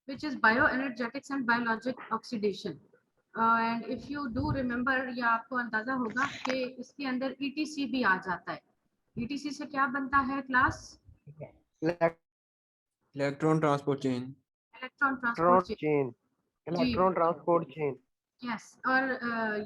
which is bioenergetics and biologic oxidation. And if you do remember, या आपको अंदाजा होगा कि इसके अंदर ETC भी आ जाता है. ETC से क्या बनता है class? Electron transport chain. Electron transport chain. जी, इलेक्ट्रॉन ट्रांसपोर्ट चेन. यस. और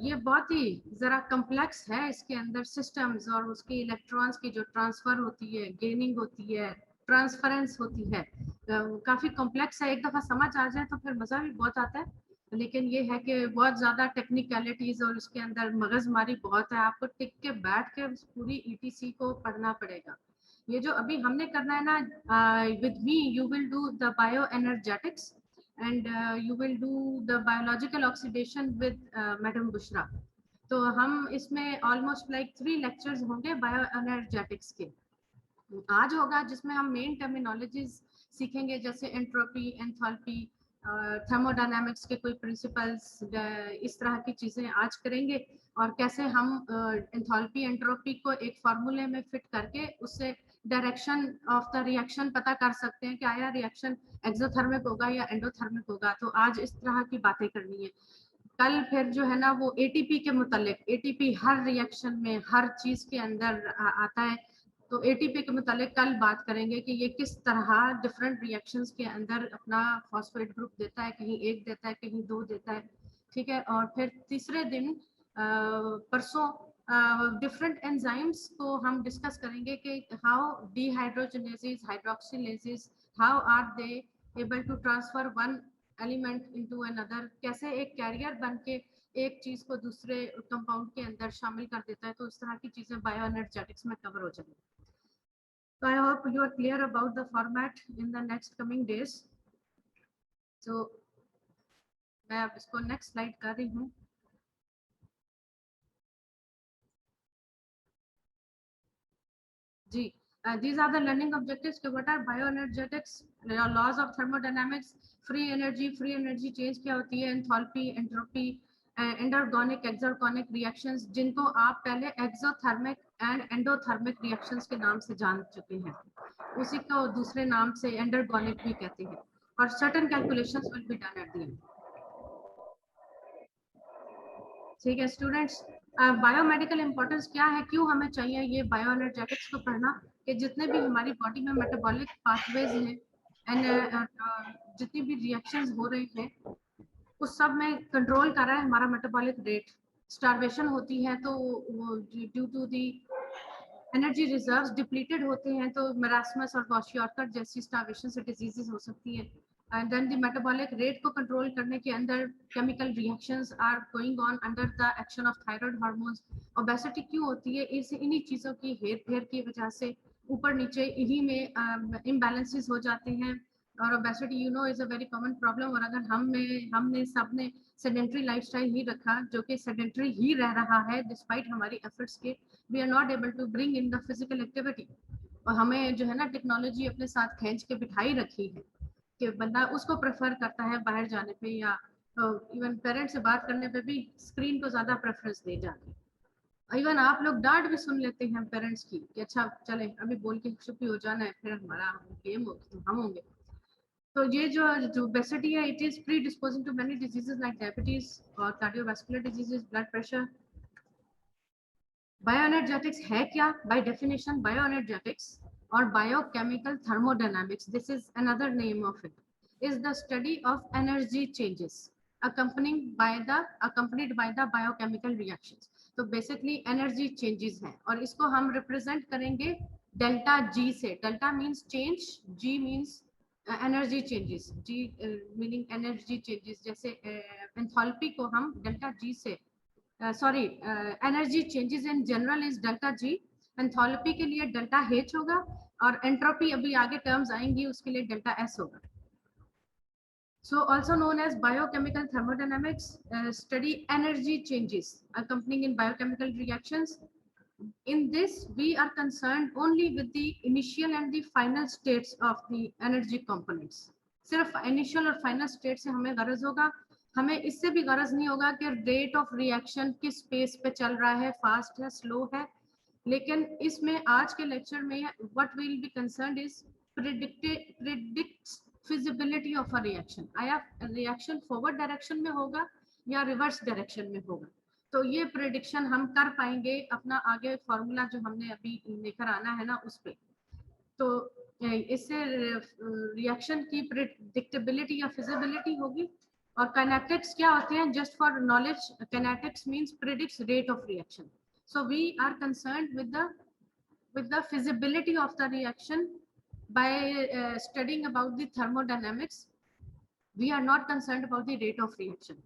ये बहुत ही जरा कम्प्लेक्स है. इसके अंदर सिस्टम्स और उसकी इलेक्ट्रॉन्स की जो ट्रांसफर होती है, गेनिंग होती है, ट्रांसफरेंस होती है, काफी कॉम्प्लेक्स है. एक दफा समझ आ जाए तो फिर मजा भी बहुत आता है. लेकिन ये है कि बहुत ज्यादा टेक्निकलिटीज और उसके अंदर मगजमारी बहुत है. आपको टिक के बैठ के पूरी ETC को पढ़ना पड़ेगा. ये जो अभी हमने करना है ना, with me you will do the bio energetics and you will do the biological oxidation with Madam Bushra. तो हम इसमें almost like 3 lectures होंगे bioenergetics के. आज होगा जिसमें हम मेन टर्मिनोलॉजीज सीखेंगे, जैसे एंट्रोपी, एंथैल्पी, थर्मोडायनामिक्स के कोई प्रिंसिपल्स, इस तरह की चीजें आज करेंगे. और कैसे हम एंथैल्पी, एंट्रोपी को एक फार्मूले में फिट करके उससे डायरेक्शन ऑफ द रिएक्शन पता कर सकते हैं कि आया रिएक्शन एक्सोथर्मिक होगा या एंडोथर्मिक होगा. तो आज इस तरह की बातें करनी है. कल फिर जो है ना वो ATP के मुतालिक, ATP हर रिएक्शन में हर चीज के अंदर आता है. तो ATP के मुतालिक कल बात करेंगे कि ये किस तरह डिफरेंट रिएक्शंस के अंदर अपना फॉस्फेट ग्रुप देता है, कहीं 1 देता है, कहीं 2 देता है. ठीक है. और फिर तीसरे दिन परसों डिफरेंट एंजाइम्स को हम डिस्कस करेंगे कि how dehydrogenases, hydroxylases, how are they able to transfer one element into another. कैसे एक कैरियर बन के एक चीज को दूसरे कंपाउंड के अंदर शामिल कर देता है. तो इस तरह की चीजें बायोएनर्जेटिक्स में कवर हो जाएंगी. So I hope you are clear about the format in the next coming days. So मैं अब इसको next slide कर रही हूँ. जी, these are the learning objectives. What are bioenergetics, laws of thermodynamics, free energy change क्या होती है, enthalpy, entropy, एंडोगोनिक, एक्सोगोनिक reactions, जिनको आप पहले एक्सोथर्मिक एंड एंडोथर्मिक रिएक्शंस के नाम से जान चुके हैं. उसी को दूसरे नाम से एंडोगोनिक भी कहते हैं. और certain calculations will be done at the end. ठीक है स्टूडेंट्स, बायोमेडिकल इंपॉर्टेंस क्या है, क्यों हमें चाहिए ये बायोएनर्जेटिक्स को पढ़ना, कि जितने भी हमारी बॉडी में मेटाबॉलिक पाथवेज हैं एंड जितनी भी रिएक्शंस हो रही हैं उस सब में कंट्रोल कर रहा है हमारा मेटाबॉलिक रेट. स्टार्वेशन होती है तो due to the energy reserves depleted होते हैं, तो मेरास्मस और क्वाशियोर्कर जैसी स्टार्वेशन से डिजीजेस हो सकती है. And then the metabolic rate को कंट्रोल करने के अंदर chemical reactions are going on under the action of thyroid hormones. Obesity क्यों होती है, इन्हीं चीजों की हेर फेर की वजह से ऊपर नीचे इन्हीं में इम्बैलेंसेस हो जाते हैं. और obesity you know is a very common problem. और अगर हमने सबने सेडेंट्री लाइफस्टाइल ही रखा, जो कि सेडेंट्री ही रह रहा है डिस्पाइट हमारी एफर्ट्स के, we are not able to bring in the physical activity. और हमें जो है ना टेक्नोलॉजी अपने साथ खींच के बिठाई रखी है कि बंदा उसको प्रेफर करता है बाहर जाने पे, या इवन पेरेंट्स से बात करने पे भी स्क्रीन को ज्यादा प्रेफरेंस दे जाते हैं. इवन आप लोग डांट भी सुन लेते हैं पेरेंट्स की कि अच्छा चले अभी बोल के छुट्टी हो जाना है, फिर हमारा गेम हो तो हम होंगे. तो ये जो ओबेसिटी है, it is predisposing to many diseases like diabetes और cardiovascular diseases, blood pressure. Bioenergetics है क्या? बाय डेफिनेशन बायोएनर्जेटिक्स और biochemical thermodynamics, this is another name of it, is the study of energy changes accompanied by the biochemical reactions. तो basically energy changes हैं और इसको हम represent करेंगे delta G से. Delta means change, G means energy changes, G meaning energy changes. जैसे enthalpy को हम डेल्टा जी से, sorry energy changes in general is delta ji. Enthalpy के लिए डेल्टा एच होगा और एंट्रोपी अभी आगे टर्म्स आएंगी उसके लिए डेल्टा एस होगा. So also known as biochemical thermodynamics, study energy changes accompanying in biochemical reactions. In this, we are concerned only with the initial and the final states of the energy components. सिर्फ initial और final state से हमें गरज होगा. हमें इससे भी गरज नहीं होगा कि rate of reaction किस pace पे चल रहा है, fast है, slow है. लेकिन इसमें आज के लेक्चर में what we will be concerned is feasibility of a reaction, आया रिएक्शन फॉरवर्ड डायरेक्शन में होगा या रिवर्स डायरेक्शन में होगा। तो ये प्रेडिक्शन हम कर पाएंगे अपना आगे फॉर्मूला जो हमने अभी लेकर आना है ना उस पे। तो इससे रिएक्शन की प्रेडिक्टेबिलिटी या फिजिबिलिटी होगी। और काइनेटिक्स क्या होते हैं, just for knowledge, kinetics means predicts rate of reaction. So we are concerned with the feasibility of the reaction by studying about the thermodynamics. We are not concerned about the rate of reaction.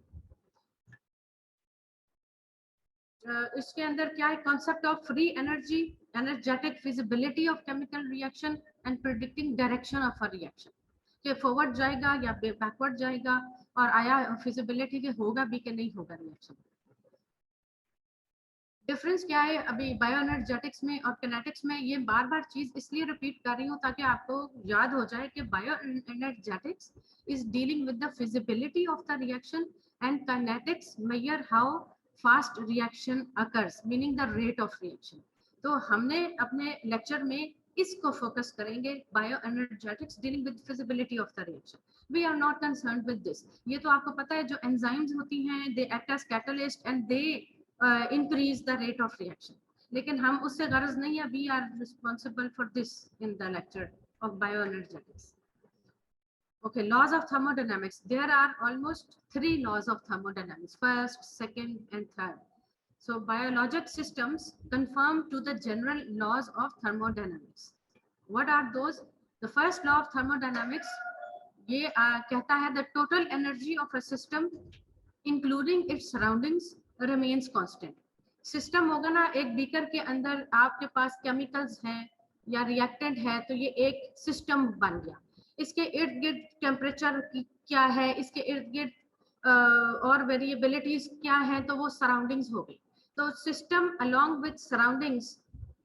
इसके अंदर क्या है, concept of free energy, energetic feasibility of chemical reaction and predicting direction of a reaction, कि forward जाएगा या backward जाएगा, और आया फिजिबिलिटी के होगा भी कि नहीं होगा रिएक्शन। डिफरेंस क्या है अभी बायो एनर्जेटिक्स में और किनेटिक्स में, ये बार बार चीज इसलिए रिपीट कर रही हूँ ताकि आपको याद हो जाए कि bioenergetics is dealing with the feasibility of the reaction and kinetics measure how fast reaction occurs, meaning the rate of reaction. तो हमने अपने लेक्चर में इसको फोकस करेंगे, bioenergetics dealing with feasibility of the reaction. We are not concerned with this. ये तो आपको पता है जो एंजाइम्स होती हैं, they act as catalyst and they increase the rate of reaction, लेकिन हम उससे गरज नहीं है। We are responsible for this in the lecture of bioenergetics. Okay, laws of thermodynamics. There are almost 3 laws of thermodynamics: first, second, and third. So biologic systems conform to the general laws of thermodynamics. What are those? The first law of thermodynamics ये कहता है the total energy of a system including its surroundings remains constant. System होगा ना, एक beaker के अंदर आपके पास chemicals हैं या रिएक्टेंट है, तो ये एक सिस्टम बन गया। इसके इर्द गिर्द टेम्परेचर क्या है, इसके इर्द गिर्द और वेरिएबिलिटीज क्या है, तो वो सराउंडिंग्स हो गई। तो सिस्टम अलोंग विद सराउंडिंग्स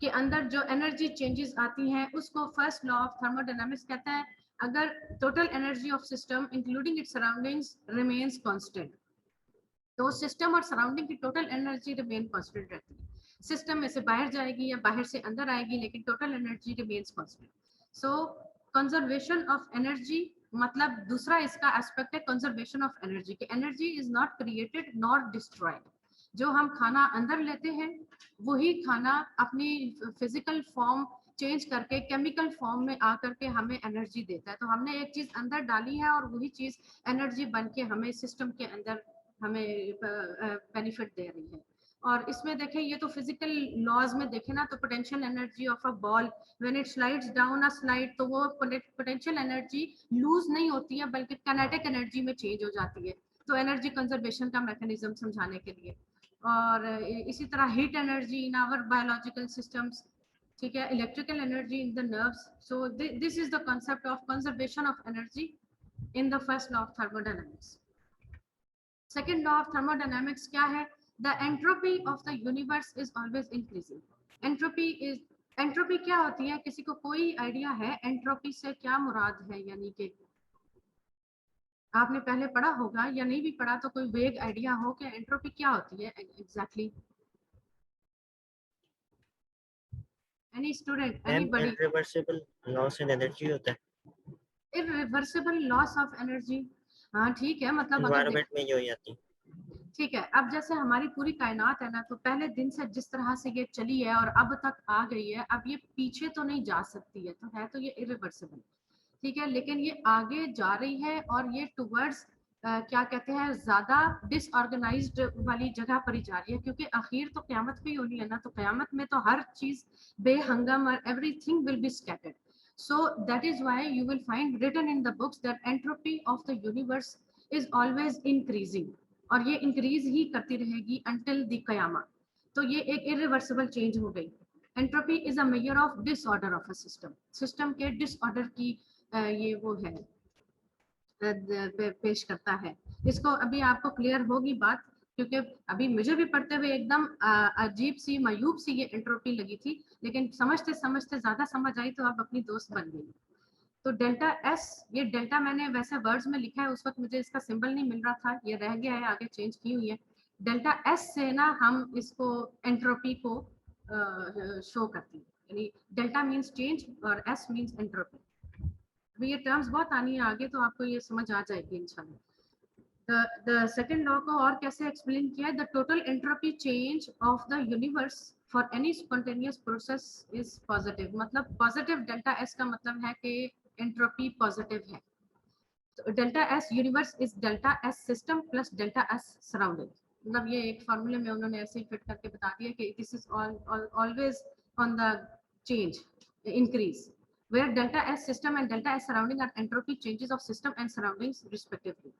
के अंदर जो एनर्जी चेंजेस आती हैं उसको फर्स्ट लॉ ऑफ थर्मोडायनामिक्स कहता है। अगर total energy of system including it's surroundings remains constant, तो सिस्टम और सराउंडिंग की टोटल एनर्जी रिमेन कांस्टेंट रहती है। सिस्टम में से बाहर जाएगी या बाहर से अंदर आएगी, लेकिन total energy remains constant. So conservation of energy, मतलब दूसरा इसका एस्पेक्ट है कंजर्वेशन ऑफ एनर्जी, कि energy is not created nor destroyed. जो हम खाना अंदर लेते हैं वही खाना अपनी फिजिकल फॉर्म चेंज करके केमिकल फॉर्म में आकर के हमें एनर्जी देता है। तो हमने एक चीज अंदर डाली है और वही चीज एनर्जी बन के हमें सिस्टम के अंदर हमें बेनिफिट दे रही है। और इसमें देखें, ये तो फिजिकल लॉज में देखें ना, तो potential energy of a ball when it slides down a slide, तो वो पोटेंशियल एनर्जी लूज नहीं होती है बल्कि काइनेटिक एनर्जी में चेंज हो जाती है। तो एनर्जी कंजर्वेशन का मैकेनिज्म समझाने के लिए। और इसी तरह heat energy in our biological systems, ठीक है, electrical energy in the nerves. So this is the concept of conservation of energy in the first law of thermodynamics. Second law of thermodynamics क्या है? The entropy of the universe is always increasing. Entropy क्या होती है? किसी को कोई idea है entropy से क्या मुराद है? यानी कि आपने पहले पढ़ा होगा या नहीं भी पढ़ा तो कोई वेग आइडिया हो कि एंट्रोपी क्या होती है exactly? Any student, anybody? Irreversible loss in energy होता है। इरिवर्सिबल लॉस ऑफ एनर्जी, हाँ ठीक है, मतलब एनवायरनमेंट में ये हो जाती है। ठीक है। अब जैसे हमारी पूरी कायनात है ना, तो पहले दिन से जिस तरह से ये चली है और अब तक आ गई है, अब ये पीछे तो नहीं जा सकती है, तो है तो ये इरिवर्सिबल, ठीक है, लेकिन ये आगे जा रही है और ये टुवर्ड्स क्या कहते हैं, ज्यादा डिसऑर्गेनाइज्ड वाली जगह पर ही जा रही है, क्योंकि आखिर तो क़यामत भी होनी है ना। तो क़यामत में तो हर चीज बेहंगम और everything will be scattered. So that is why you will find written in the books that entropy of the universe is always increasing, और ये इंक्रीज ही करती रहेगी until the क़यामत। तो ये एक irreversible change हो गई। Entropy is a measure of disorder of a system, system के डिसऑर्डर की ये वो है, पेश करता है। इसको अभी आपको क्लियर होगी बात, क्योंकि अभी मुझे भी पढ़ते हुए एकदम अजीब सी मायूब सी ये एंट्रोपी लगी थी, लेकिन समझते समझते ज्यादा समझ आई तो अब अपनी दोस्त बन गई। तो डेल्टा एस, ये डेल्टा मैंने वैसे वर्ड्स में लिखा है, उस वक्त मुझे इसका सिंबल नहीं मिल रहा था, ये रह गया है, आगे चेंज की हुई है। डेल्टा एस से ना हम इसको एंट्रोपी को शो करते हैं, यानी डेल्टा मीन्स चेंज और एस मीन्स एंट्रोपी। ये टर्म्स बहुत आनी है आगे, तो आपको ये समझ आ जाएगी इंशाल्लाह। द सेकंड लॉ को और कैसे एक्सप्लेन किया है, the total entropy change of the universe for any spontaneous process is positive. मतलब पॉजिटिव डेल्टा एस का मतलब है कि एंट्रोपी पॉजिटिव है। तो delta S universe is delta S system plus delta S surrounding. मतलब ये एक फॉर्मूले में उन्होंने ऐसे ही फिट करके बता दिया कि this is always on the change increase where delta S system and delta S surrounding are entropy changes of system and surroundings respectively।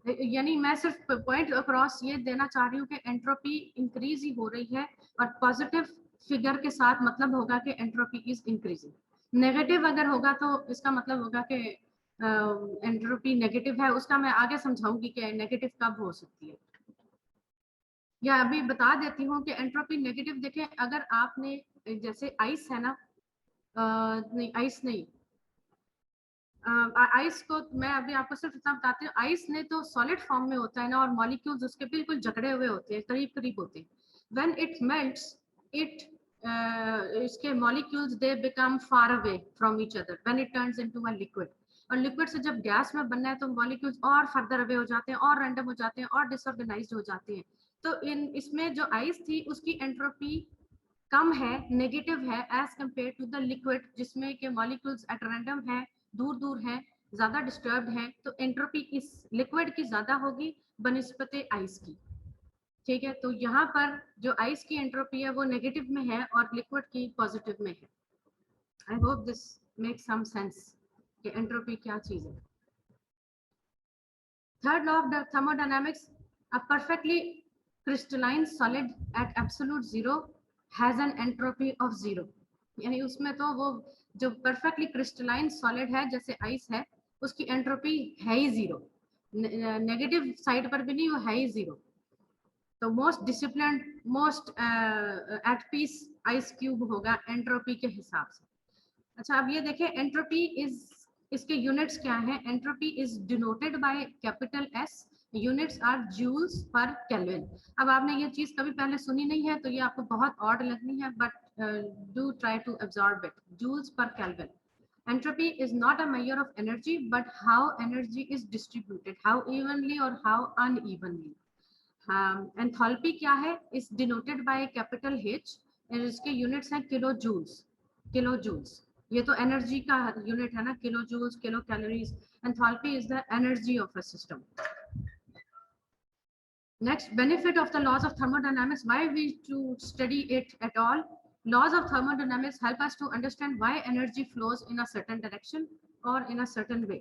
यानी मैं सिर्फ पॉइंट अक्रॉस ये देना चाह रही हूँ कि एंट्रोपी इंक्रीज ही हो रही है, और पॉजिटिव फिगर के साथ मतलब होगा कि एंट्रोपी इज इंक्रीजिंग। नेगेटिव अगर होगा तो इसका मतलब होगा कि एंट्रोपी नेगेटिव है। उसका मैं आगे समझाऊंगी कि नेगेटिव कब हो सकती है, या अभी बता देती हूँ कि एंट्रोपी नेगेटिव देखें। अगर आपने जैसे आइस है ना, नहीं आइस नहीं, आइस को मैं अभी आपको सिर्फ इतना बताती हूँ, आइस ने तो सॉलिड फॉर्म में होता है ना, और मॉलिक्यूल्स उसके बिल्कुल जकड़े हुए होते हैं, करीब करीब होते हैं। व्हेन इट मेल्ट्स इट इसके molecules they become far away from each other when it turns into a liquid. और लिक्विड से जब गैस में बनना है तो मॉलिक्यूल्स और फर्दर अवे हो जाते हैं, और रैंडम हो जाते हैं, और डिसऑर्गेनाइज्ड हो जाते हैं। तो इसमें जो आइस थी उसकी एंट्रोपी कम है, नेगेटिव है as compare to the liquid, जिसमें के मॉलिक्यूल्स एट रैंडम है, दूर दूर है, ज्यादा डिस्टर्ब्ड है। तो एंट्रोपी इस लिक्विड की ज्यादा होगी बनिस्बत आइस की। ठीक है, तो यहाँ पर जो आइस की एंट्रोपी है वो नेगेटिव में है और लिक्विड की पॉजिटिव में है। I hope this make some sense कि एंट्रोपी क्या चीज है। Third law of thermodynamics, a perfectly crystalline solid at absolute zero has an entropy of zero. यानी उसमें तो वो जो परफेक्टली क्रिस्टलाइन सॉलिड है जैसे आइस है, उसकी एंट्रोपी है ही जीरो, नेगेटिव साइड पर भी नहीं, वो है ही जीरो। तो most discipline most at peace ice cube होगा एंट्रोपी के हिसाब से। अच्छा, अब ये देखें एंट्रोपी इज, इसके यूनिट्स क्या हैं। Entropy is denoted by capital S, units are joules per kelvin. अब आपने ये चीज कभी पहले सुनी नहीं है तो ये आपको बहुत ऑड लगनी है, but do try to absorb it. Joules per kelvin. Entropy is not a measure of energy, but how energy is distributed, how evenly or how unevenly. Enthalpy क्या है, is denoted by capital H, इसके units हैं kilo joules. Kilo joules ये तो energy का unit है ना, kilo joules, kilo calories. Enthalpy is the energy of a system. Next, benefit of the laws of thermodynamics, why we to study it at all. Laws of thermodynamics help us to understand why energy flows in a certain direction or in a certain way.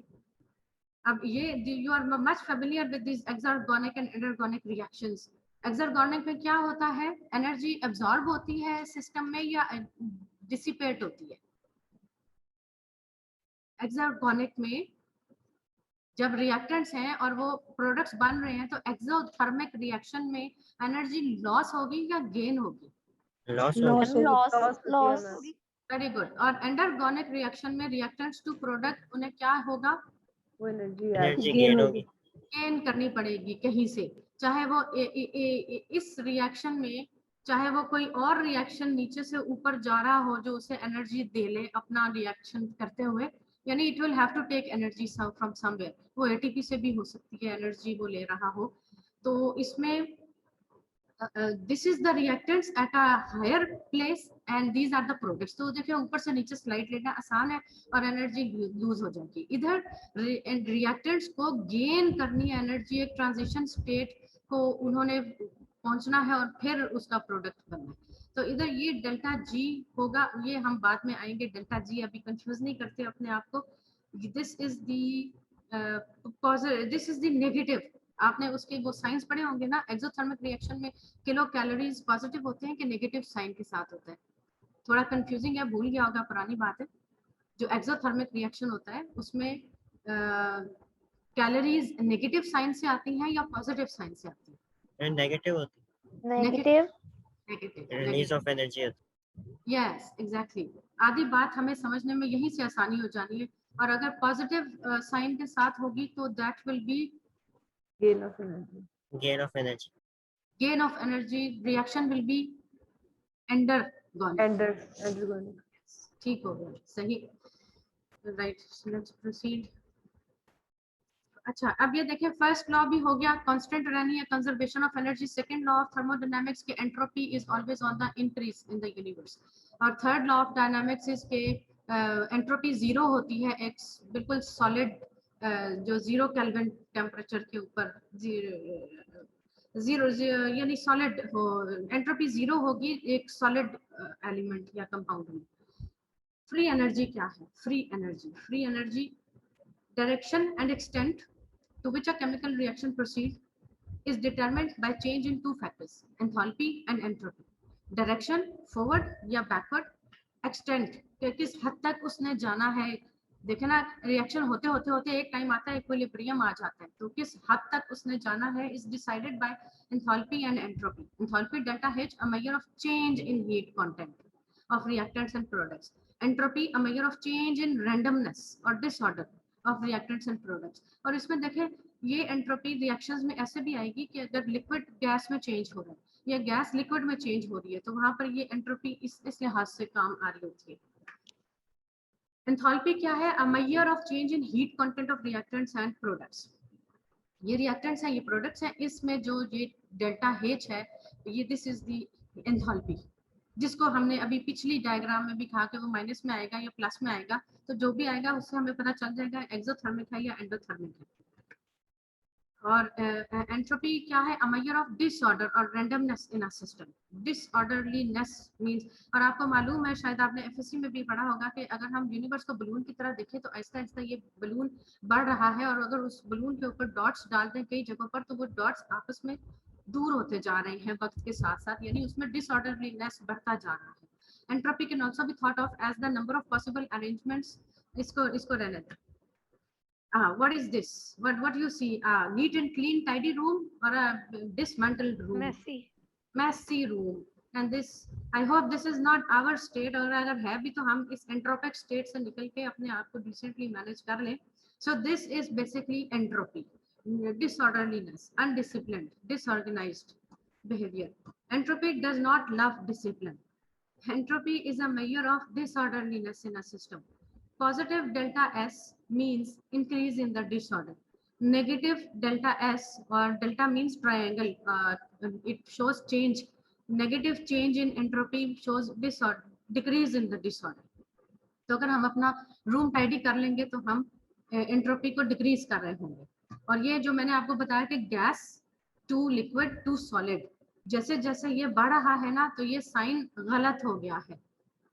अब ये you are much familiar with these exergonic and endergonic reactions. Exergonic में क्या होता है, energy absorb होती है system में या डिसिपेट होती है। एक्सर्गोनिक में जब रिएक्टेंट्स हैं और वो प्रोडक्ट्स बन रहे हैं तो एक्सोथर्मिक रिएक्शन में एनर्जी लॉस होगी या गेन होगी? लॉस। Very good. और एंडरगोनिक रिएक्शन में रिएक्टेंट्स टू प्रोडक्ट उन्हें क्या होगा, वो एनर्जी गेन होगी, गेन करनी पड़ेगी कहीं से। चाहे वो इस रिएक्शन में, चाहे वो कोई और रिएक्शन नीचे से ऊपर जा रहा हो जो उसे एनर्जी दे ले अपना रिएक्शन करते हुए, यानी it will have to take energy from somewhere. वो एटीपी से भी हो सकती है एनर्जी वो ले रहा हो। तो इसमें this is the reactants at a higher place and these are the products. तो देखिए ऊपर से नीचे स्लाइड लेना आसान है और एनर्जी लूज हो जाएगी। इधर रिएक्टेंट्स को गेन करनी है एनर्जी, एक ट्रांजिशन स्टेट को उन्होंने पहुंचना है और फिर उसका प्रोडक्ट बनना है। तो इधर ये डेल्टा जी होगा, ये हम बाद में आएंगे। डेल्टा जी अभी कंफ्यूज नहीं करते अपने आप को। This is this is the negative. आपने उसके वो साइंस पढ़े होंगे ना, एक्सोथर्मिक रिएक्शन में किलो कैलोरीज पॉजिटिव होते हैं कि नेगेटिव साइन के साथ होता है। थोड़ा कंफ्यूजिंग है, भूल गया होगा, पुरानी बात है। जो एक्सोथर्मिक रिएक्शन होता है उसमें कैलोरीज नेगेटिव साइन से आती हैं या पॉजिटिव साइन से आती हैं? नेगेटिव होती है, नेगेटिव रिलीज ऑफ एनर्जी होती है। Yes exactly. आधी बात हमें समझने में यहीं से आसानी हो जानी है। और अगर पॉजिटिव साइन के साथ होगी तो that will be gain of energy. Gain of energy, gain of energy. Reaction will B endergonic. Endergonic. ठीक हो गया, सही। Right, let's proceed. अच्छा, अब ये देखिए, फर्स्ट लॉ भी हो गया, कांस्टेंट रहनी है conservation of energy. Second law of thermodynamics के entropy is always on the increase in the universe. और third law of dynamics is के एंट्रोपी जीरो होती है एक बिल्कुल सॉलिड जो 0 केल्विन टेम्परेचर के ऊपर, जीरो यानी सॉलिड हो, एंट्रोपी जीरो होगी एक सॉलिड एलिमेंट या कंपाउंड में। फ्री एनर्जी क्या है? Free energy direction and extent to which a chemical reaction proceeds is determined by change in two factors, enthalpy and entropy. Direction forward या backward, extent कि किस हद तक उसने जाना है। देखे ना, रिएक्शन होते होते होते एक टाइम आता है इक्विलिब्रियम आ जाता है, तो किस हद तक उसने जाना है is decided by enthalpy and entropy. Enthalpy delta H a measure of change in heat content of reactants and products. Entropy a measure of change in randomness or disorder of reactants and products. और इसमें देखें, ये entropy reactions में ऐसे भी आएगी कि अगर लिक्विड गैस में चेंज हो रहा है या गैस लिक्विड में चेंज हो रही है, तो वहां पर ये एंट्रोपी इस लिहाज से काम आ रही होती है। एंथैल्पी क्या है? A measure of change in heat content of reactants and products. ये रिएक्टेंट्स हैं, ये प्रोडक्ट्स हैं, इसमें जो ये डेल्टा H है, ये दिस इज द एंथैल्पी, जिसको हमने अभी पिछली डायग्राम में भी कहा कि वो माइनस में आएगा या प्लस में आएगा, तो जो भी आएगा उससे हमें पता चल जाएगा एक्सोथर्मिक है या एंडोथर्मिक है। और एंट्रोपी क्या है? अ मेजर ऑफ डिसऑर्डर और randomness in a system. Disorderliness means, और आपको मालूम है, शायद आपने एफएससी में भी पढ़ा होगा कि अगर हम यूनिवर्स को बलून की तरह देखें तो आहिस्ता आहिस्ता ये बलून बढ़ रहा है, और अगर उस बलून के ऊपर डॉट्स डाल दें कई जगहों पर, तो वो डॉट्स आपस में दूर होते जा रहे हैं वक्त के साथ साथ, यानी उसमें डिसऑर्डरलीनेस बढ़ता जा रहा है। Entropy can also be thought of as the number of possible arrangements. इसको रहने दें। What is this? What you see? A neat and clean, tidy room or a dismantled room? Messy room. And this, I hope this is not our state. और अगर है भी तो हम इस entropic state से निकल के अपने आप को decently manage कर लें. So this is basically entropy, disorderliness, undisciplined, disorganized behavior. Entropy does not love discipline. Entropy is a measure of disorderliness in a system. Positive delta S means increase in the disorder. Negative delta S, or delta means triangle, it shows change. Negative change in entropy shows disorder, decrease in the disorder. तो अगर हम अपना room tidy कर लेंगे तो हम entropy को decrease कर रहे होंगे। और ये जो मैंने आपको बताया कि gas to liquid to solid, जैसे जैसे ये बढ़ रहा है ना, तो ये साइन गलत हो गया है,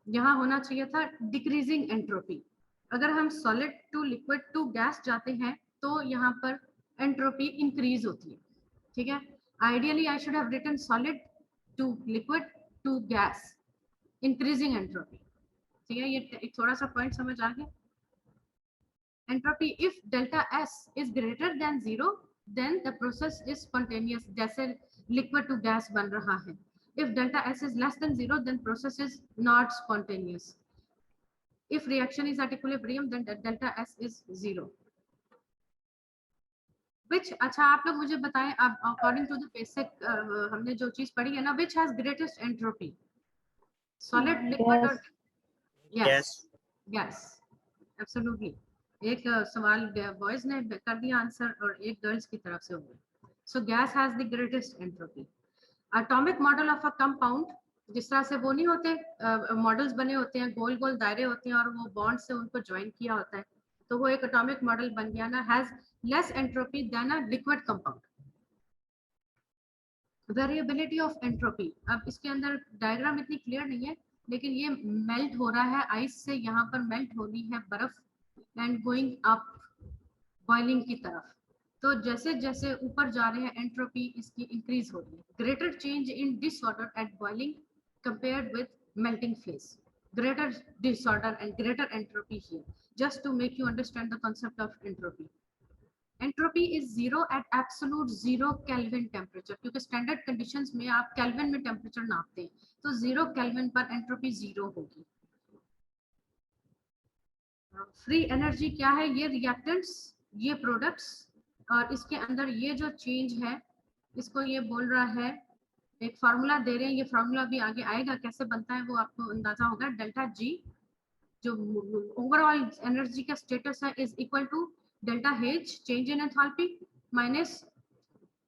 यहाँ होना चाहिए था डिक्रीजिंग एंट्रोपी। अगर हम solid to liquid to gas जाते हैं तो यहाँ पर एंट्रोपी इंक्रीज होती है, ठीक है। Ideally I should have written solid to liquid to gas, increasing entropy, ठीक है। ये एक थोड़ा सा पॉइंट समझ आ गया। Entropy if delta S is greater than 0 then the process is spontaneous, जैसे लिक्विड टू गैस बन रहा है। If delta S is less than 0, then process is not spontaneous. If reaction is at equilibrium, then delta S is 0. Which, अच्छा आप लोग मुझे बताएं, अब according to the basic हमने जो चीज पढ़ी है ना, which has greatest entropy? Solid, liquid or Gas. Gas. Absolutely. एक सवाल बॉयज ने कर दिया आंसर और एक गर्ल्स की तरफ से हो गया। So gas has the greatest entropy. Atomic model of a compound, जिस तरह से वो नहीं होते मॉडल्स बने होते हैं, गोल गोल दायरे होते हैं और वो बॉन्ड से उनको ज्वाइन किया होता है, तो वो एक एटॉमिक मॉडल बन गया ना, has less entropy than a liquid compound. Variability of entropy, अब इसके अंदर डायग्राम इतनी क्लियर नहीं है, लेकिन ये मेल्ट हो रहा है आइस से, यहाँ पर मेल्ट हो रही है बर्फ एंड गोइंग अप बॉइलिंग की तरफ, तो जैसे जैसे ऊपर जा रहे हैं एंट्रोपी इसकी इंक्रीज हो रही है। Greater change in disorder at boiling compared with melting phase, greater disorder and greater entropy here, just to make you understand the concept of entropy. Entropy is 0 at absolute 0 Kelvin temperature, क्योंकि standard conditions में आप kelvin में temperature नापते हैं, तो 0 kelvin पर entropy 0 होगी। Free energy क्या है? ये रिएक्टेंट्स, ये प्रोडक्ट्स, और इसके अंदर ये जो चेंज है इसको ये बोल रहा है, एक फार्मूला दे रहे हैं, ये फार्मूला भी आगे आएगा, कैसे बनता है वो आपको अंदाजा होगा। डेल्टा जी जो ओवरऑल एनर्जी का स्टेटस है is equal to delta H change in enthalpy minus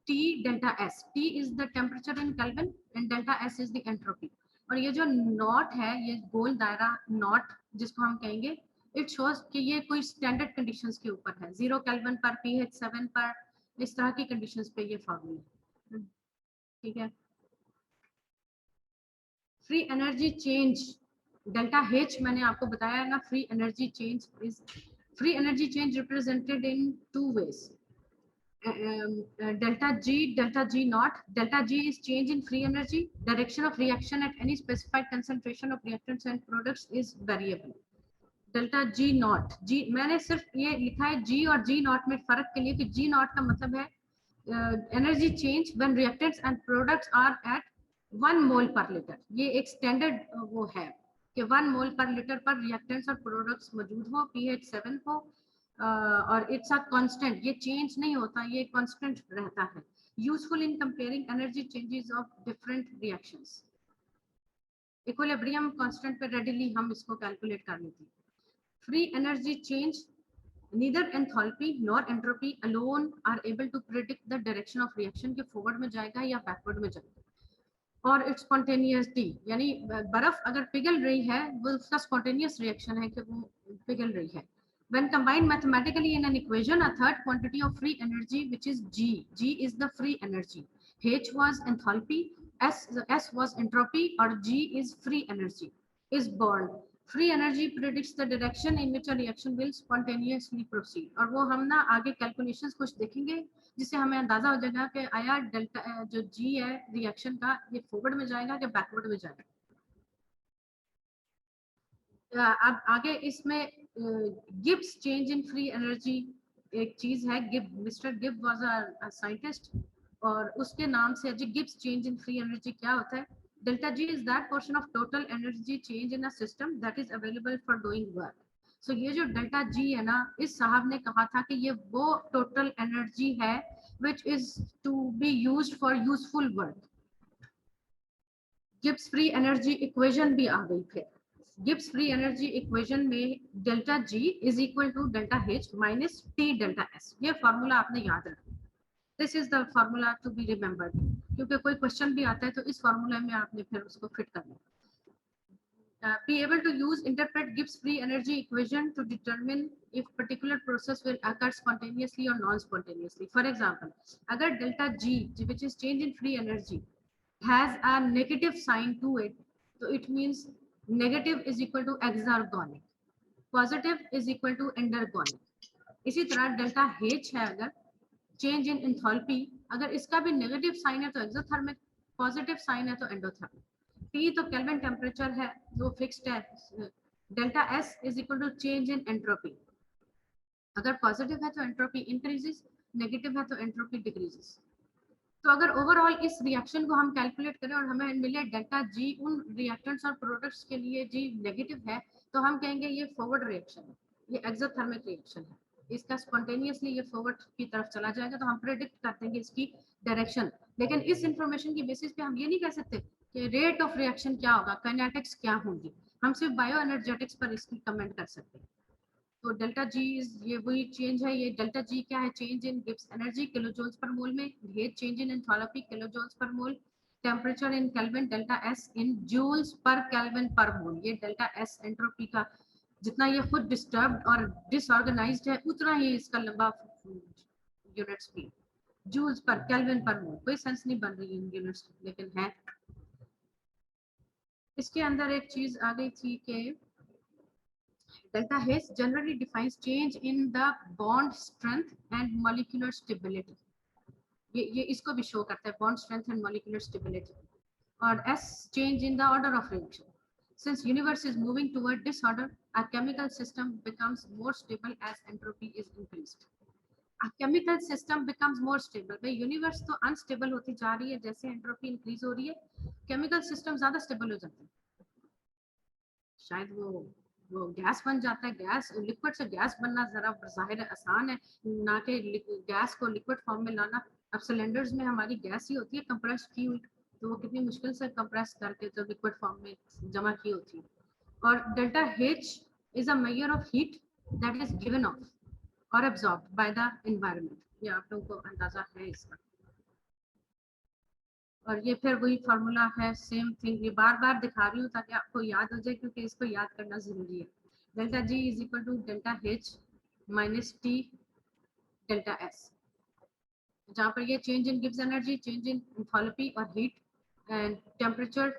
T delta S. T is the temperature in Kelvin and delta S is the entropy. और ये जो नॉट है, ये गोल दायरा नॉट जिसको हम कहेंगे, इट शोज कि ये कोई स्टैंडर्ड कंडीशंस के ऊपर है, 0 केल्विन पर, pH 7 पर, इस तरह की कंडीशंस पे ये फॉर्मूला, ठीक है। Free energy change delta H मैंने आपको बताया ना, free energy change represented in two ways, delta G naught. Delta G is change in free energy. Direction of reaction at any specified concentration of reactants and products is variable. Delta G naught, G मैंने सिर्फ ये लिखा है G और G naught में फर्क के लिए कि G naught का मतलब है energy change when reactants and products are at 1 mole per liter. ये एक स्टैंडर्ड वो है कि 1 mole per liter पर reactants और products मौजूद हो, pH 7 हो, और इट्स अ कांस्टेंट, ये चेंज नहीं होता, ये कांस्टेंट रहता है। Useful in comparing energy changes of different reactions. Equilibrium constant पे रेडिली हम इसको कैलकुलेट कर लेते हैं। Free energy change neither enthalpy nor entropy alone are able to predict the direction of reaction के फॉरवर्ड में जाएगा या बैकवर्ड में जाएगा। और इट्स स्पॉन्टेनियसली, यानी बर्फ अगर पिघल रही है वो उसका स्पॉन्टेनियस रिएक्शन है कि वो पिघल रही है। When combined mathematically in an equation, a third quantity of free energy, which is G. G is the free energy. H was enthalpy, S was entropy, or G is free energy, is born. Free energy predicts the direction in which a reaction will spontaneously proceed. और वो हम ना आगे calculations कुछ देखेंगे जिससे हमें अंदाजा हो जाएगा कि आया डेल्टा जो G है रिएक्शन का, ये फॉरवर्ड में जाएगा कि बैकवर्ड में जाएगा। अब आगे इसमें Gibbs change in free energy एक चीज है। Mister Gibb was a scientist और उसके नाम से Gibbs change in free energy क्या होता है? Delta G is that portion of total energy change in a system that is available for doing work. So ये जो डेल्टा G है ना, इस साहब ने कहा था कि ये वो टोटल एनर्जी है which is to be used for useful work. Gibbs free energy equation भी आ गई फिर। गिब्स फ्री एनर्जी इक्वेशन में delta G is equal to delta H minus T delta S। ये फॉर्मूला आपने याद रखना। This is the formula to be remembered, क्योंकि कोई क्वेश्चन भी आता है तो इस फॉर्मूला में आपने फिर उसको फिट करना है। Be able to use interpret Gibbs free energy equation to determine if particular process will occur spontaneously or non-spontaneously. For example, अगर delta G, which is change in free energy, has a negative sign to it, so it means negative is equal to exergonic, positive is equal to endergonic. इसी तरह delta H है, अगर change in enthalpy, अगर इसका भी negative sign है तो exothermic, positive sign है तो endothermic. T तो केल्विन टेम्परेचर है, वो फिक्स्ड है। Delta S is equal to change in entropy, अगर पॉजिटिव है तो एंट्रोपी इंक्रीजेस, नेगेटिव है तो एंट्रोपी डिक्रीजेस। तो अगर ओवरऑल इस रिएक्शन को हम कैलकुलेट करें और हमें मिले डेल्टा G उन रिएक्टेंट्स और प्रोडक्ट्स के लिए G नेगेटिव है, तो हम कहेंगे ये फॉरवर्ड रिएक्शन है, ये एक्सोथर्मिक रिएक्शन है, इसका स्पॉन्टेनियसली ये फॉरवर्ड की तरफ चला जाएगा, तो हम प्रेडिक्ट करते हैं इसकी डायरेक्शन। लेकिन इस इंफॉर्मेशन की बेसिस पे हम ये नहीं कह सकते कि रेट ऑफ रिएक्शन क्या होगा, काइनेटिक्स क्या होंगी, हम सिर्फ बायो एनर्जेटिक्स पर इसकी कमेंट कर सकते हैं। तो डेल्टा G ये वही चेंज है। ये डेल्टा G क्या है? Change in Gibbs energy kilojoules per mole में, ये change in enthalpy kilojoules per mole, temperature in kelvin, delta S in joules per kelvin per mole. ये डेल्टा S एंट्रोपी का, जितना ये खुद डिस्टर्ब्ड और डिसऑर्गेनाइज्ड है उतना ही इसका लंबा यूनिट्स भी, जूल्स पर केल्विन पर मोल। कोई सेंस नहीं बन रही इन यूनिट्स, लेकिन है। इसके अंदर एक चीज आ गई थी कि delta H generally defines change in the bond strength and molecular stability. ये इसको भी शो करता है, bond strength and molecular stability. और S change in the order of reaction. Since universe is moving toward disorder, a chemical system becomes more stable as entropy is increased. A chemical system becomes more stable. भाई universe तो unstable होती जा रही है, जैसे entropy increase हो रही है केमिकल सिस्टम ज्यादा स्टेबल हो जाते हैं। शायद वो गैस बन जाता है। गैस, लिक्विड से गैस बनना जरा जाहिर है आसान है, ना कि गैस को लिक्विड फॉर्म में लाना। अब सिलेंडर्स में हमारी गैस ही होती है कंप्रेस की हुई, तो वो कितनी मुश्किल से कंप्रेस करके तो लिक्विड फॉर्म में जमा की होती है। और delta H is a measure of heat that is given off or absorbed by the environment. ये आप लोगों को अंदाजा है इसका। और ये फिर वही फार्मूला है, सेम थिंग, ये बार बार दिखा रही हूँ ताकि आपको याद हो जाए, क्योंकि इसको याद करना जरूरी है। Delta G is equal to delta H minus T delta S, जहाँ पर ये चेंज इन गिव्स एनर्जी, चेंज इन एंथैल्पी और हीट एंड टेम्परेचर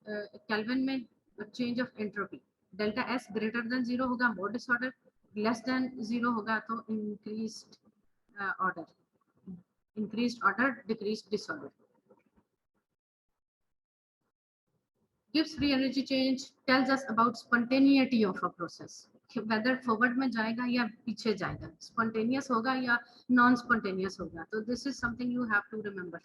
केल्विन में, change of entropy. Delta S greater than 0 होगा मोर डिसऑर्डर, लेस देन 0 होगा तो increased order, increased order, decreased disorder. Gibbs free energy change tells us about spontaneity of a process, whether forward में जाएगा या पीछे जाएगा, spontaneous होगा या non spontaneous होगा। तो this is something you have to remember.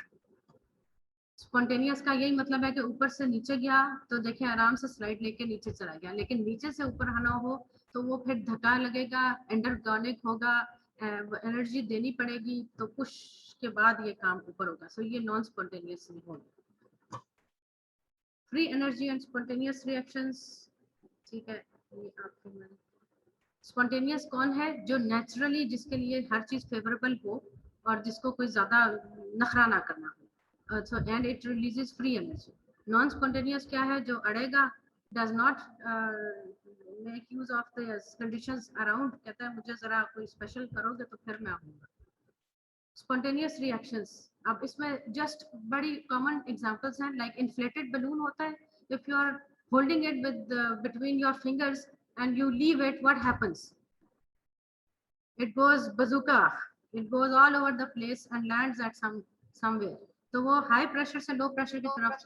Spontaneous का यही मतलब है कि ऊपर से नीचे गया तो देखिए आराम से स्लाइड लेके नीचे चला गया, लेकिन नीचे से ऊपर आना हो तो वो फिर धक्का लगेगा, एंडरगोनिक होगा, एनर्जी देनी पड़ेगी, तो पुश के बाद ये काम ऊपर होगा। सो ये नॉन स्पॉन्टेनियस नहीं होगा। Free energy and spontaneous reactions, ठीक है, ये आपके मैंने स्पॉन्टेनियस कौन है? जो नेचुरली, जिसके लिए हर चीज फेवरेबल हो और जिसको कोई ज्यादा नखरा ना करना हो, so and it releases free energy. Non spontaneous क्या है? जो अड़ेगा, does not make use of the conditions around, कहता है मुझे जरा कोई स्पेशल करोगे तो फिर मैं आऊंगा। Spontaneous reactions, अब इसमें just बड़ी common examples हैं, like inflated balloon होता है, if you are holding it with between your fingers and you leave it, what happens? It goes bazooka, it goes all over the place and lands at somewhere. तो वो high pressure से low pressure की तरफ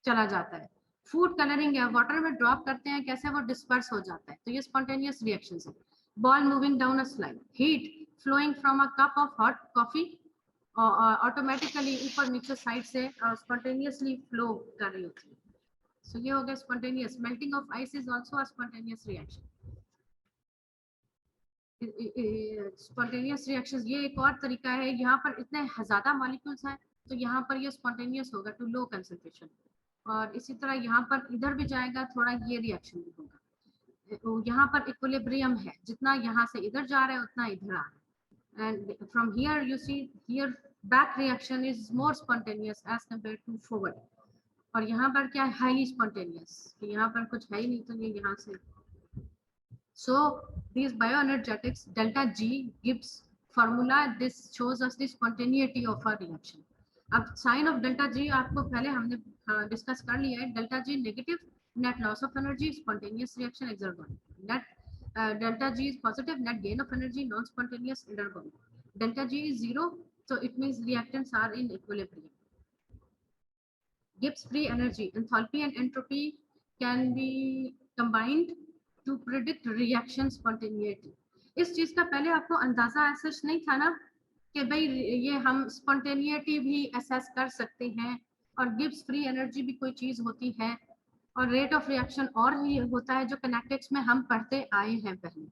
चला जाता है। Food colouring है, water में ड्रॉप करते हैं, कैसे वो डिस्पर्स हो जाता है, तो ये स्पॉन्टेनियस रिएक्शन है। Ball moving down a slide, heat flowing from a cup of hot coffee, automatically ऊपर नीचे साइड से स्पॉन्टेनियसली फ्लो कर रही होती है। सो ये हो गया spontaneous. Melting of ice is also a spontaneous reaction. Spontaneous reactions, ये एक और तरीका है। यहाँ पर इतने ज्यादा मॉलिक्यूल्स हैं तो यहाँ पर ये स्पॉन्टेनियस होगा टू लो कंसंट्रेशन, और इसी तरह यहाँ पर इधर भी जाएगा थोड़ा, ये रिएक्शन भी होगा। यहाँ पर इक्विलिब्रियम है, जितना यहाँ से इधर जा रहा है उतना इधर आ रहा है, and from here you see here back reaction is more spontaneous as compare to forward. और यहाँ पर क्या है? हाईली स्पॉन्टेनियस, यहाँ पर कुछ है ही नहीं तो ये यहाँ से। So these bioenergetics, delta G gives formula, this shows us the spontaneity of a reaction. अब sign of delta G आपको पहले हमने डिस्कस कर लिया है। delta G negative, net loss of energy, spontaneous reaction, exergonic. Net delta G is positive, net gain of energy, non-spontaneous, endergonic. Delta G is 0, so it means reactants are in equilibrium. Gibbs free energy, enthalpy and entropy can be combined to predict reaction spontaneity. इस चीज का पहले आपको अंदाजा ऐसा नहीं था ना कि भाई ये हम spontaneity भी असेस कर सकते हैं, और गिब्स फ्री एनर्जी भी कोई चीज होती है, और रेट ऑफ रिएक्शन और ही होता है जो किनेटिक्स में हम पढ़ते आए हैं पहले,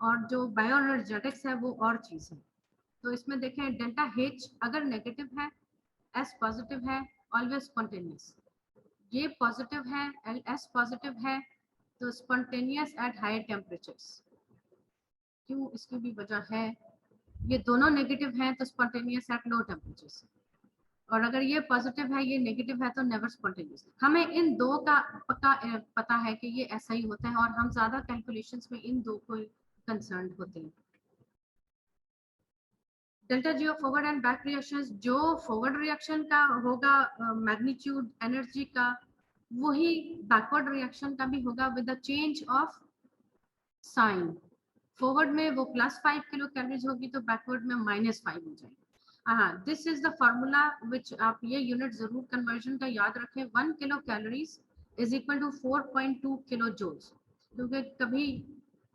और जो बायोएनर्जेटिक्स है वो और चीज है। तो इसमें देखें डेल्टा एच अगर नेगेटिव है, एस पॉजिटिव है, ऑलवेज स्पॉन्टेनियस। ये पॉजिटिव है, एस पॉजिटिव है, तो स्पॉन्टेनियस एट हाई टेम्परेचर्स। क्यों? इसकी भी वजह है, ये दोनों नेगेटिव हैं तो स्पॉन्टेनियस एट लो टेम्परेचर्स, और अगर ये पॉजिटिव है ये नेगेटिव है तो नेवर स्पॉन्टेनियस। हमें इन दो का पता है कि ये ऐसा ही होता है, और हम ज्यादा कैलकुलेशंस में इन दो को कंसर्न होते हैं। Delta G of forward and back reactions, जो फॉरवर्ड रिएक्शन का होगा मैग्नीट्यूड एनर्जी का, वही बैकवर्ड रिएक्शन का भी होगा with the change of sine. Forward में वो +5 किलो कैलोरीज होगी तो बैकवर्ड में -5 हो जाएगी। हाँ, this is the formula which आप ये यूनिट जरूर कन्वर्जन का याद रखें। 1 kilo calories is equal to 4.2 kilo joules, क्योंकि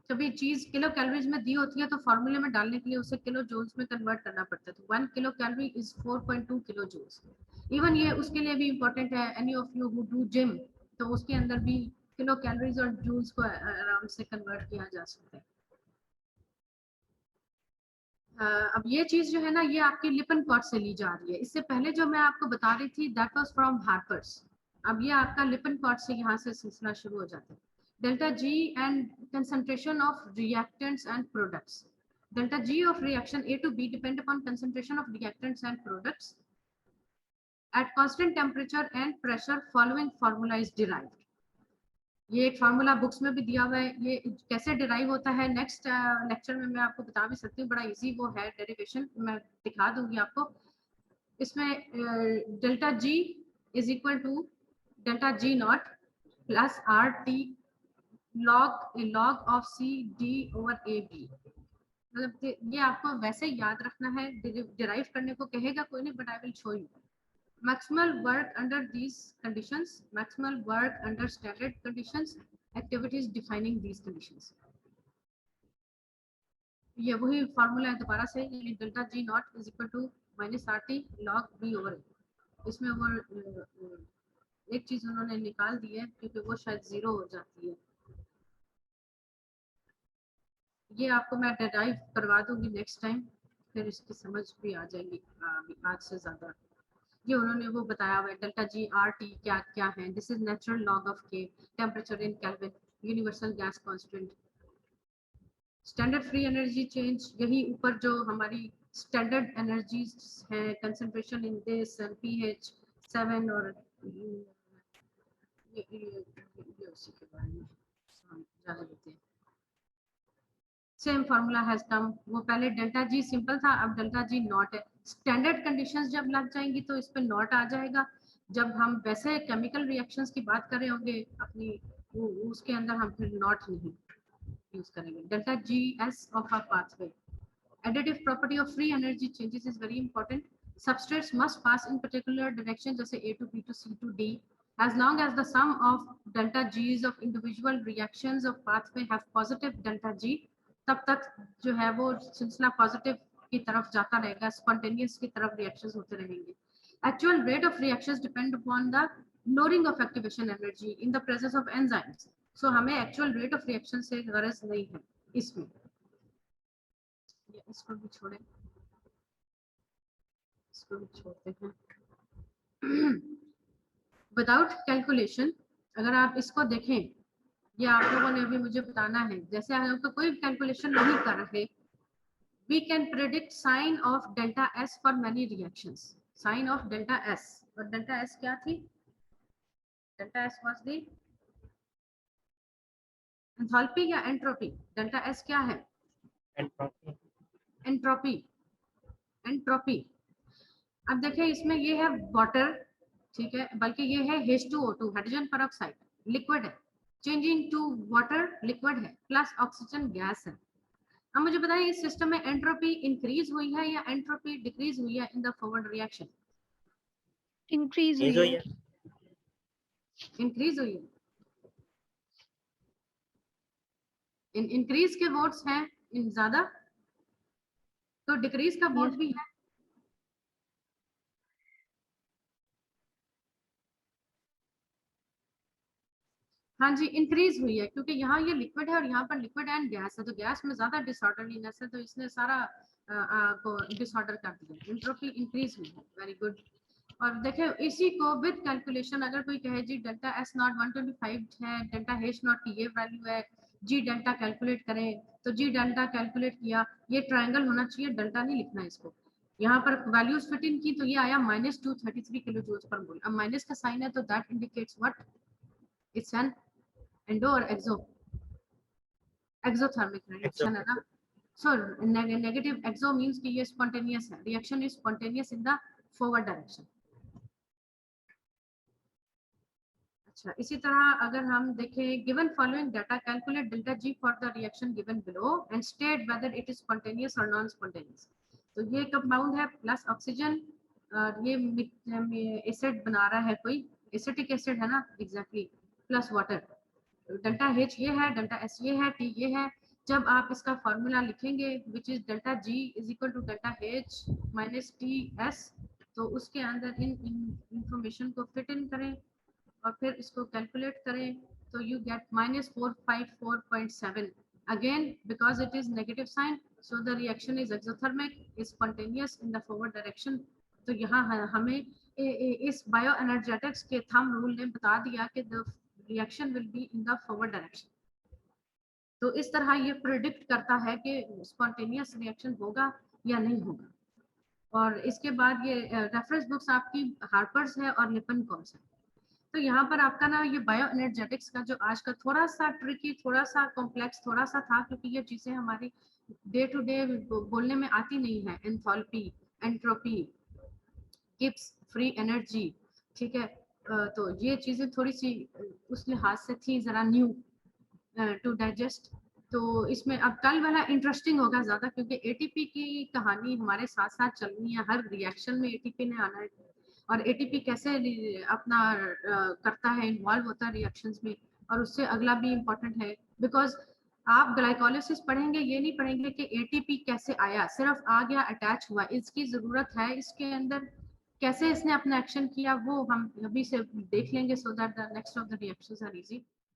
कभी चीज किलो कैलोरीज में दी होती है तो फॉर्मूले में डालने के लिए उसे किलो जूल्स में कन्वर्ट करना पड़ता है। तो 1 kilo calorie is 4.2 kilo joules. Even ये उसके लिए भी इम्पोर्टेंट है, any of you who do gym, तो उसके अंदर भी किलो कैलोरीज और जूल्स को आराम से कन्वर्ट किया जा सकता है। अब ये चीज जो है ना, ये आपकी लिपनकॉट से ली जा रही है। इससे पहले जो मैं आपको बता रही थी दैट वाज फ्रॉम हार्पर्स। अब ये आपका लिपनकॉट से यहाँ से सिलसिला शुरू हो जाता है। delta G and concentration of reactants and products. Delta G of reaction A to B depend upon concentration of reactants and products at constant temperature and pressure. Following formula is derived. ये एक formula books में भी दिया हुआ है, ये कैसे derive होता है नेक्स्ट लेक्चर में मैं आपको बता भी सकती हूँ, बड़ा इजी वो है डेरिवेशन, मैं दिखा दूंगी आपको। इसमें delta G is equal to delta G naught plus R T log of C D over A B. मतलब ये आपको वैसे याद रखना है, डिराइव करने को कहेगा कोई नहीं, but I will show you. Maximal work under these conditions, maximal work under standard conditions, activities defining these conditions. ये वही फार्मूला है दोबारा से, यानी delta G naught is equal to minus R T log B over. इसमें वो एक चीज उन्होंने निकाल दी है क्योंकि वो शायद जीरो हो जाती है। ये आपको मैं डिराइव करवा दूंगी नेक्स्ट टाइम, फिर इसकी समझ भी आ जाएगी आज से ज्यादा। ये उन्होंने वो बताया हुआ है डेल्टा जी आर टी क्या क्या है। This is natural log of K, temperature in kelvin, universal gas constant, standard free energy change, यही ऊपर जो हमारी स्टैंडर्ड एनर्जीज है, concentration in this and pH 7 और ये उसी के बारे में जाने देते हैं। सेम फार्मूला हैज कम, वो पहले डेल्टा जी सिंपल था, अब डेल्टा जी नॉट है। स्टैंडर्ड कंडीशंस जब लग जाएंगी तो इस पे नॉट आ जाएगा। जब हम वैसे केमिकल रिएक्शंस की बात कर रहे होंगे अपनी उसके अंदर हम फिर नॉट नहीं यूज करेंगे। Delta G S of a pathway, additive property of free energy changes is very important. Substrates must pass in particular direction, जैसे A to B to C to D, as long as the sum of delta G's of individual reactions of pathway have positive delta G, तब तक जो है वो सिलसिला positive की तरफ जाता रहेगा, स्पॉन्टेनियस की तरफ रिएक्शंस होते रहेंगे। Actual rate of reactions depend upon the lowering of activation energy in the presence of enzymes. So हमें actual rate of reaction से गरज नहीं है इसमें। इसको भी छोड़े, इसको भी छोड़ते हैं। विदाउट कैलकुलेशन, अगर आप इसको देखें, ये आप लोगों ने अभी मुझे बताना है, जैसे हम तो कोई कैलकुलेशन नहीं कर रहे, we can predict sign of delta S for many reactions. Sign of delta S, और delta S क्या थी? delta S was the enthalpy या entropy? delta S क्या है? Entropy. Entropy, entropy. अब देखिए इसमें ये है वाटर, ठीक है, बल्कि ये है H2O2 हाइड्रोजन पेरोक्साइड, लिक्विड है, चेंजिंग टू वाटर लिक्विड है, प्लस ऑक्सीजन गैस है। अब मुझे बताइए इस सिस्टम में एंट्रोपी इंक्रीज हुई है या एंट्रोपी डिक्रीज हुई है इन द फॉरवर्ड रिएक्शन? इंक्रीज हुई है, इंक्रीज हुई है। इंक्रीज के वोट्स हैं इन ज्यादा, तो डिक्रीज का वोट भी है। हाँ जी, इंक्रीज हुई है क्योंकि यहाँ ये लिक्विड है और यहाँ पर लिक्विड एंड गैस है, तो गैस में ज्यादा डिसऑर्डरलीनेस है, तो इसने सारा को डिसऑर्डर कर दिया। एंट्रोपी इंक्रीज हुई है, वेरी गुड। और देखिए इसी को विद कैलकुलेशन, अगर कोई कहे जी डेल्टा एस नॉट 125 है, डेल्टा एच नॉट की ये वैल्यू है, जी डेल्टा कैलकुलेट करें, तो जी डेल्टा कैलकुलेट किया, ये ट्रायंगल होना चाहिए, डेल्टा नहीं लिखना इसको। यहाँ पर वैल्यूज फिट इन की तो ये आया -233 किलो जूल्स पर मोल। अब माइनस का साइन है तो that indicates what? It's an endo और एक्सोथर्मिक रिएक्शन है ना। सो नेगेटिव एक्सो मींस कि ये स्पॉन्टेनियस है, reaction is spontaneous in the forward direction. अच्छा, इसी तरह अगर हम देखें, given following data, calculate delta G for the reaction given below and state whether it is spontaneous और नॉन स्पॉन्टेनियस। तो ये कंपाउंड है प्लस ऑक्सीजन, ये एसिड बना रहा है, कोई एसिटिक एसिड है ना, exactly, plus water. Delta H ये है, डेल्टा एस ये है, टी ये है। जब आप इसका फॉर्मूला लिखेंगे which is delta G is equal to delta H minus T S, तो उसके अंदर इन इंफॉर्मेशन को फिट इन करें और फिर इसको कैलकुलेट करें, तो you get -454.7। Again because it is negative sign, so the reaction is exothermic, is spontaneous in the forward direction. तो यहाँ हमें इस बायो एनर्जेटिक्स के थंब रूल ने बता दिया कि the reaction will be in the forward direction. तो इस तरह ये प्रिडिक्ट करता है कि स्पॉन्टेनियस रिएक्शन होगा या नहीं होगा। और इसके बाद ये रेफरेंस बुक्स आपकी हार्पर्स है और लिपनकॉम्स है। तो यहाँ पर आपका ना ये बायो एनर्जेटिक्स का जो आज का थोड़ा सा ट्रिकी, थोड़ा सा कॉम्प्लेक्स, थोड़ा सा था, क्योंकि ये चीजें हमारी डे टू डे बोलने में आती नहीं है। Enthalpy, entropy, Gibbs free energy, ठीक है। तो ये चीजें थोड़ी सी उस लिहाज से थी जरा न्यू टू डाइजेस्ट। तो इसमें अब कल वाला इंटरेस्टिंग होगा ज्यादा, क्योंकि एटीपी की कहानी हमारे साथ साथ चलनी है। हर रिएक्शन में एटीपी ने आना है, और एटीपी कैसे अपना करता है, इन्वॉल्व होता है रिएक्शंस में। और उससे अगला भी इम्पोर्टेंट है, बिकॉज आप ग्लाइकोलिसिस पढ़ेंगे, ये नहीं पढ़ेंगे कि एटीपी कैसे आया, सिर्फ आ गया, अटैच हुआ। इसकी जरूरत है, इसके अंदर कैसे इसने अपना एक्शन किया वो हम अभी से देख लेंगे, so that the next of the reactions are easy.